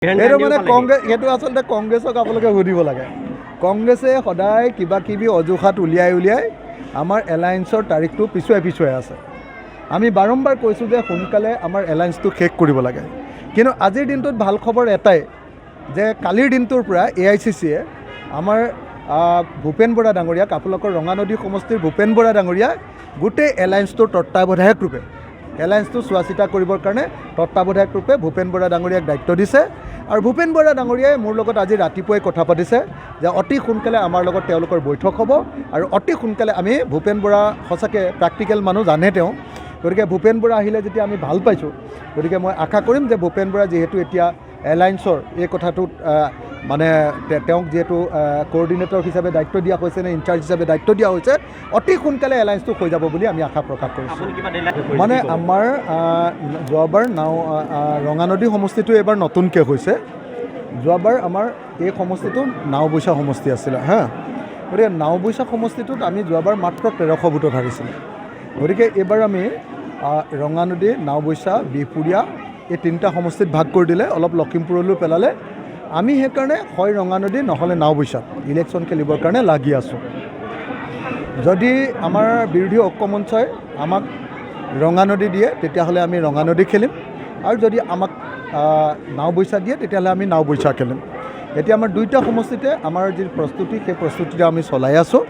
এইটো মানে কংগ্ৰেছ সেইটো আচলতে কংগ্ৰেছক আপোনালোকে সুধিব লাগে। কংগ্ৰেছে সদায় কিবা কিবি অজুহাত উলিয়াই আমাৰ এলায়েন্সৰ তাৰিখটো পিছুৱাই আছে। আমি বাৰম্বাৰ কৈছোঁ যে সোনকালে আমাৰ এলায়েন্সটো শেষ কৰিব লাগে। কিন্তু আজিৰ দিনটোত ভাল খবৰ এটাই যে কালিৰ দিনটোৰ পৰা AICCয়ে আমাৰ ভূপেন বৰা ডাঙৰীয়াক আপোনালোকৰ ৰঙানদী সমষ্টিৰ ভূপেন বৰা ডাঙৰীয়া গোটেই এলায়েন্সটোৰ তত্ত্বাৱধায়ক ৰূপে এলায়েন্সটো চোৱা চিতা কৰিবৰ কাৰণে তত্ত্বাৱধায়ক ৰূপে ভূপেন বৰা ডাঙৰীয়াক দায়িত্ব দিছে। আৰু ভূপেন বৰা ডাঙৰীয়াই মোৰ লগত আজি ৰাতিপুৱাই কথা পাতিছে যে অতি সোনকালে আমাৰ লগত তেওঁলোকৰ বৈঠক হ'ব আৰু অতি সোনকালে আমি ভূপেন বৰা সঁচাকৈ প্ৰেক্টিকেল মানুহ জানে তেওঁ, গতিকে ভূপেন বৰা আহিলে যেতিয়া আমি ভাল পাইছোঁ, গতিকে মই আশা কৰিম যে ভূপেন বৰা যিহেতু এতিয়া এলায়েন্সৰ এই কথাটোত মানে তেওঁক যিহেতু কোঅৰ্ডিনেটৰ হিচাপে দায়িত্ব দিয়া হৈছে নে ইনচাৰ্জ হিচাপে দায়িত্ব দিয়া হৈছে, অতি সোনকালে এলায়েন্সটো হৈ যাব বুলি আমি আশা প্ৰকাশ কৰিছোঁ। মানে আমাৰ যোৱাবাৰ ৰঙানদী সমষ্টিটো এইবাৰ নতুনকৈ হৈছে। যোৱাবাৰ আমাৰ এই সমষ্টিটো নাওবৈচা সমষ্টি আছিলে গতিকে নাওবৈচা সমষ্টিটোত আমি যোৱাবাৰ মাত্ৰ 1300 ভোটত হাৰিছিলোঁ। গতিকে এইবাৰ আমি ৰঙানদী, নাওবৈচা, বিহপুৰীয়া এই তিনিটা সমষ্টিত ভাগ কৰি দিলে, অলপ লখিমপুৰলৈ পেলালে। আমি সেইকাৰণে হয় ৰঙানদী নহ'লে নাওবৈচাত ইলেকশ্যন খেলিবৰ কাৰণে লাগি আছোঁ। যদি আমাৰ বিৰোধী ঐক্য মঞ্চই আমাক ৰঙানদী দিয়ে তেতিয়াহ'লে আমি ৰঙানদী খেলিম, আৰু যদি আমাক নাওবৈচা দিয়ে তেতিয়াহ'লে আমি নাওবৈচা খেলিম। এতিয়া আমাৰ দুইটা সমষ্টিতে আমাৰ যি প্ৰস্তুতি সেই প্ৰস্তুতিটো আমি চলাই আছোঁ।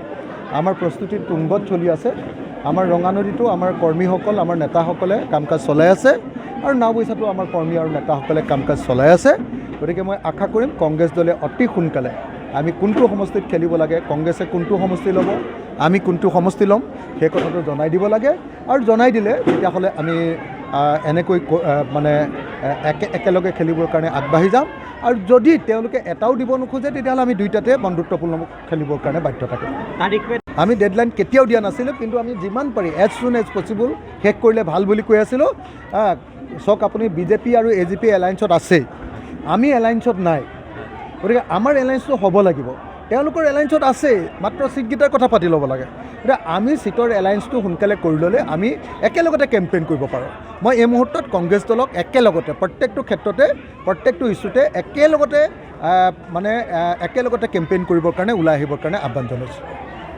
আমাৰ প্ৰস্তুতি তুংগত চলি আছে। আমাৰ ৰঙানদীটো আমাৰ কৰ্মীসকল, আমাৰ নেতাসকলে কাম কাজ চলাই আছে, আৰু নাওবৈচাটো আমাৰ কৰ্মী আৰু নেতাসকলে কাম কাজ চলাই আছে। গতিকে মই আশা কৰিম কংগ্ৰেছ দলে অতি সোনকালে আমি কোনটো সমষ্টিত খেলিব লাগে, কংগ্ৰেছে কোনটো সমষ্টি ল'ব, আমি কোনটো সমষ্টি ল'ম, সেই কথাটো জনাই দিব লাগে। আৰু জনাই দিলে তেতিয়াহ'লে আমি এনেকৈ মানে একেলগে খেলিবৰ কাৰণে আগবাঢ়ি যাম। আৰু যদি তেওঁলোকে এটাও দিব নোখোজে তেতিয়াহ'লে আমি দুইটাতে বন্ধুত্বপূৰ্ণ খেলিবৰ কাৰণে বাধ্য থাকিম। আমি ডেডলাইন কেতিয়াও দিয়া নাছিলোঁ, কিন্তু আমি যিমান পাৰি এজ চুন এজ পচিবল শেষ কৰিলে ভাল বুলি কৈ আছিলোঁ। চাওক আপুনি BJP আৰু AGP এলায়েন্সত আছেই, আমি এলায়েন্সত নাই। গতিকে আমাৰ এলায়েন্সটো হ'ব লাগিব। তেওঁলোকৰ এলায়েন্সত আছেই, মাত্ৰ ছিটকেইটাৰ কথা পাতি ল'ব লাগে। এতিয়া আমি ছিটৰ এলায়েন্সটো সোনকালে কৰি ল'লে আমি একেলগতে কেম্পেইন কৰিব পাৰোঁ। মই এই মুহূৰ্তত কংগ্ৰেছ দলক একেলগতে প্ৰত্যেকটো ক্ষেত্ৰতে প্ৰত্যেকটো ইছ্যুতে একেলগতে কেম্পেইন কৰিবৰ কাৰণে ওলাই আহিবৰ কাৰণে আহ্বান জনাইছোঁ।